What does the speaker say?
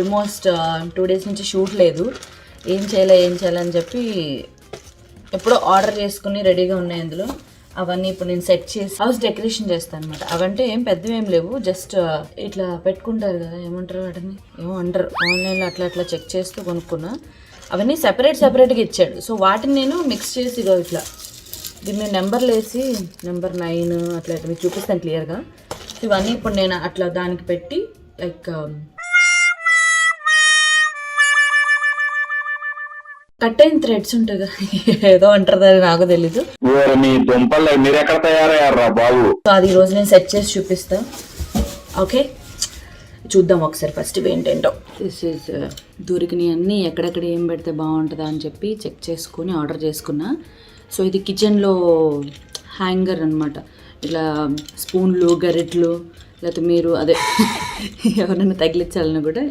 Almost 2 days నుంచి shoot లేదు. ఏం చేయాలని చెప్పి ఎప్పుడో ఆర్డర్ చేసుకుని రెడీగా ఉన్నాయి అందులో. అవన్నీ ఇప్పుడు నేను సెట్ చేసి హౌస్ డెకరేషన్ చేస్తాను అనమాట. అవంటే ఏం పెద్దవి ఏం లేవు, జస్ట్ ఇట్లా పెట్టుకుంటారు కదా, ఏమంటారు వాటిని, ఏమో అంటారు, ఆన్లైన్లో అట్లా చెక్ చేస్తూ కొనుక్కున్నా. అవన్నీ సెపరేట్గా ఇచ్చాడు. సో వాటిని నేను మిక్స్ చేసి ఇట్లా దీన్ని నెంబర్లు వేసి నెంబర్ 9 అట్లా మీకు చూపిస్తాను క్లియర్గా. ఇవన్నీ ఇప్పుడు నేను అట్లా దానికి పెట్టి లైక్ కట్ అయిన థ్రెడ్స్ ఉంటాయి కదా, ఏదో అంటారు అది నాకు తెలీదు. మీరు ఎక్కడ తయారయ్యారా బాబు? అది ఈరోజు నేను సెట్ చేసి చూపిస్తా. ఓకే, చూద్దాం ఒకసారి ఫస్ట్ ఏంటేంటో. దిస్ ఈజ్ దొరికినాయి అన్నీ, ఎక్కడెక్కడ ఏం పెడితే బాగుంటుందా అని చెప్పి చెక్ చేసుకుని ఆర్డర్ చేసుకున్నా. సో ఇది కిచెన్లో హ్యాంగర్ అనమాట. ఇట్లా స్పూన్లు, గరిట్లు, లేకపోతే మీరు అదే ఎవరైనా తగిలించాలని కూడా